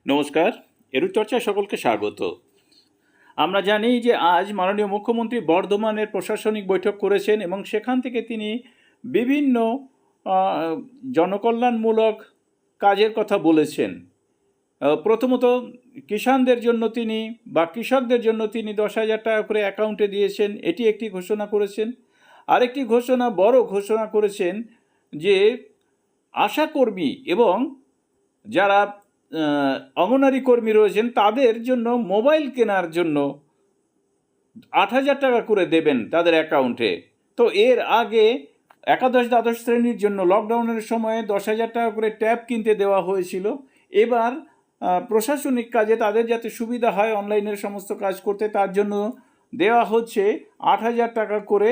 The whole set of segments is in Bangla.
নমস্কার, এডুচর্চায় সকলকে স্বাগত। আমরা জানি যে আজ মাননীয় মুখ্যমন্ত্রী বর্ধমানের প্রশাসনিক বৈঠক করেছেন এবং সেখান থেকে তিনি বিভিন্ন জনকল্যাণমূলক কাজের কথা বলেছেন। প্রথমত কিষাণদের জন্য তিনি বা কৃষকদের জন্য তিনি 10,000 টাকা করে অ্যাকাউন্টে দিয়েছেন, এটি একটি ঘোষণা করেছেন। আরেকটি বড় ঘোষণা করেছেন যে আশাকর্মী এবং যারা অঙ্গনারী কর্মী রয়েছেন তাদের জন্য মোবাইল কেনার জন্য 8,000 টাকা করে দেবেন তাদের অ্যাকাউন্টে। তো এর আগে একাদশ দ্বাদশ শ্রেণীর জন্য লকডাউনের সময়ে 10,000 টাকা করে ট্যাব কিনতে দেওয়া হয়েছিল। এবার প্রশাসনিক কাজে তাদের যাতে সুবিধা হয় অনলাইনের সমস্ত কাজ করতে, তার জন্য দেওয়া হচ্ছে 8,000 টাকা করে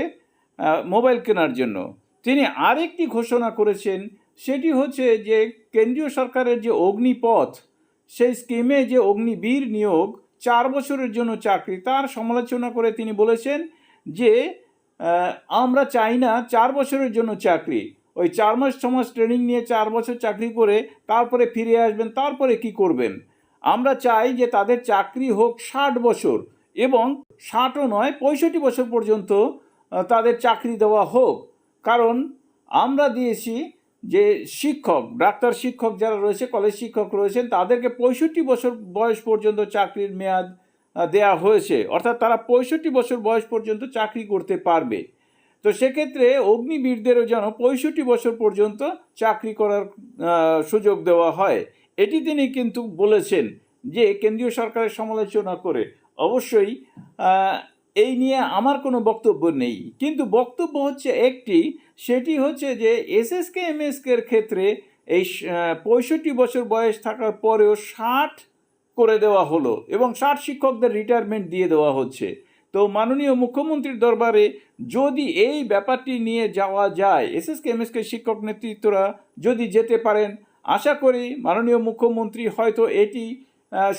মোবাইল কেনার জন্য। তিনি আরেকটি ঘোষণা করেছেন, সেটি হচ্ছে যে কেন্দ্রীয় সরকারের যে অগ্নিপথ, সেই স্কিমে যে অগ্নিবীর নিয়োগ 4 বছরের জন্য চাকরি, তার সমালোচনা করে তিনি বলেছেন যে আমরা চাই না 4 বছরের জন্য চাকরি। ওই 4 মাস 6 মাস ট্রেনিং নিয়ে 4 বছর চাকরি করে তারপরে ফিরে আসবেন, তারপরে কি করবেন? আমরা চাই যে তাদের চাকরি হোক 60 বছর এবং 60ও নয় 65 বছর পর্যন্ত তাদের চাকরি দেওয়া হোক। কারণ আমরা দিয়েছি যে শিক্ষক, ডাক্তার শিক্ষক যারা রয়েছে, কলেজ শিক্ষক রয়েছেন, তাদেরকে 65 বছর বয়স পর্যন্ত চাকরির মেয়াদ দেয়া হয়েছে, অর্থাৎ তারা 65 বছর বয়স পর্যন্ত চাকরি করতে পারবে। তো সেক্ষেত্রে অগ্নিবীরদেরও যেন 65 বছর পর্যন্ত চাকরি করার সুযোগ দেওয়া হয়, এটি তিনি কিন্তু বলেছেন যে কেন্দ্রীয় সরকারের সমালোচনা করে। অবশ্যই এই নিয়ে আমার কোনো বক্তব্য নেই, কিন্তু বক্তব্য হচ্ছে একটি, সেটি হচ্ছে যে এসএসকে এমএসকের ক্ষেত্রে এই 65 বছর বয়স থাকার পরেও 60 করে দেওয়া হলো এবং 60 শিক্ষকদের রিটায়ারমেন্ট দিয়ে দেওয়া হচ্ছে। তো মাননীয় মুখ্যমন্ত্রীর দরবারে যদি এই ব্যাপারটি নিয়ে যাওয়া যায়, এসএসকে এমএসকে শিক্ষক নেতৃত্বরা যদি যেতে পারেন, আশা করি মাননীয় মুখ্যমন্ত্রী হয়তো এটি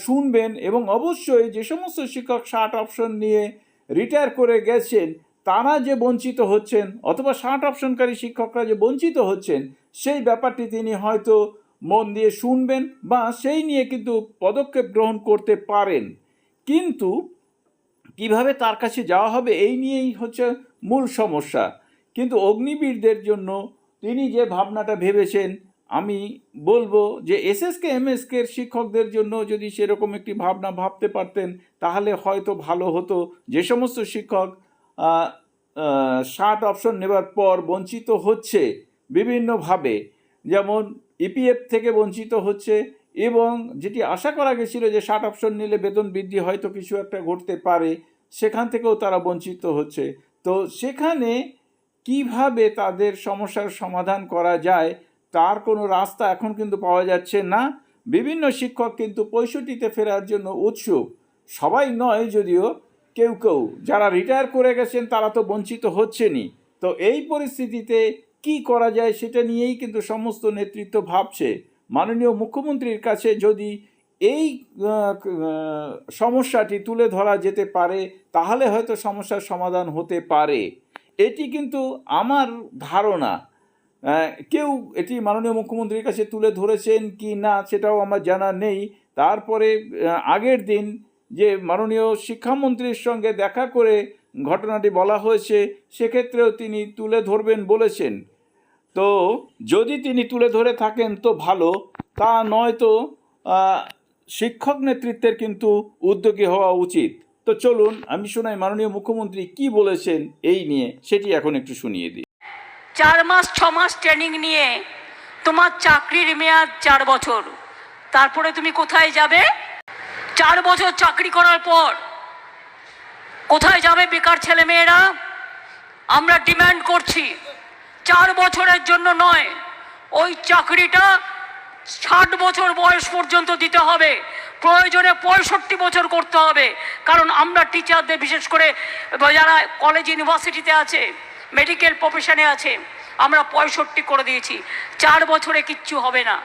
শুনবেন এবং অবশ্যই যে সমস্ত শিক্ষক 60 অপশন নিয়ে রিটায়ার করে গেছেন তারা যে বঞ্চিত হচ্ছেন, অথবা 60 অপশনকারী শিক্ষকরা যে বঞ্চিত হচ্ছেন, সেই ব্যাপারটি তিনি হয়তো মন দিয়ে শুনবেন বা সেই নিয়ে কিন্তু পদক্ষেপ গ্রহণ করতে পারেন। কিন্তু কিভাবে তার কাছে যাওয়া হবে, এই নিয়েই হচ্ছে মূল সমস্যা। কিন্তু অগ্নিবীরদের জন্য তিনি যে ভাবনাটা ভেবেছেন, আমি বলবো যে এসএসকে এমএসকের শিক্ষকদের জন্য যদি সেরকম একটি ভাবনা ভাবতে পারতেন তাহলে হয়তো ভালো হতো। যে সমস্ত শিক্ষক 60 অপশন নেবার পর বঞ্চিত হচ্ছে বিভিন্নভাবে, যেমন ইপিএফ থেকে বঞ্চিত হচ্ছে, এবং যেটি আশা করা গেছিল যে 60 অপশন নিলে বেতন বৃদ্ধি হয়তো কিছু একটা ঘটতে পারে, সেখান থেকেও তারা বঞ্চিত হচ্ছে। তো সেখানে কিভাবে তাদের সমস্যার সমাধান করা যায় তার কোনো রাস্তা এখন কিন্তু পাওয়া যাচ্ছে না। বিভিন্ন শিক্ষক কিন্তু 65-তে ফেরার জন্য উৎসুক, সবাই নয় যদিও, কেউ কেউ যারা রিটায়ার করে গেছেন তারা তো বঞ্চিত হচ্ছেনই। তো এই পরিস্থিতিতে কি করা যায় সেটা নিয়েই কিন্তু সমস্ত নেতৃত্ব ভাবছে। মাননীয় মুখ্যমন্ত্রীর কাছে যদি এই সমস্যাটি তুলে ধরা যেতে পারে তাহলে হয়তো সমস্যার সমাধান হতে পারে, এটি কিন্তু আমার ধারণা। কেউ এটি মাননীয় মুখ্যমন্ত্রীর কাছে তুলে ধরেছেন কি না সেটাও আমার জানা নেই। তারপরে আগের দিন যে মাননীয় শিক্ষামন্ত্রীর সঙ্গে দেখা করে ঘটনাটি বলা হয়েছে, সেক্ষেত্রেও তিনি তুলে ধরবেন বলেছেন। তো যদি তিনি তুলে ধরে থাকেন তো ভালো, তা নয়তো শিক্ষক নেতৃত্বের কিন্তু উদ্যোগী হওয়া উচিত। তো চলুন আমি শোনাই মাননীয় মুখ্যমন্ত্রী কি বলেছেন এই নিয়ে, সেটি এখন একটু শুনিয়ে দিই। 4 মাস 6 মাস ট্রেনিং নিয়ে তোমার চাকরির মেয়াদ 4 বছর, তারপরে তুমি কোথায় যাবে? 4 বছর চাকরি করার পর কোথায় যাবে বেকার ছেলেমেয়েরা? আমরা ডিমান্ড করছি 4 বছরের জন্য নয়, ওই চাকরিটা 60 বছর বয়স পর্যন্ত দিতে হবে, প্রয়োজনে 65 বছর করতে হবে। কারণ আমরা টিচারদের, বিশেষ করে যারা কলেজ ইউনিভার্সিটিতে আছে, মেডিকেল প্রফেশনে আছে, আমরা 65 করে দিয়েছি। 4 বছরে কিচ্ছু হবে না।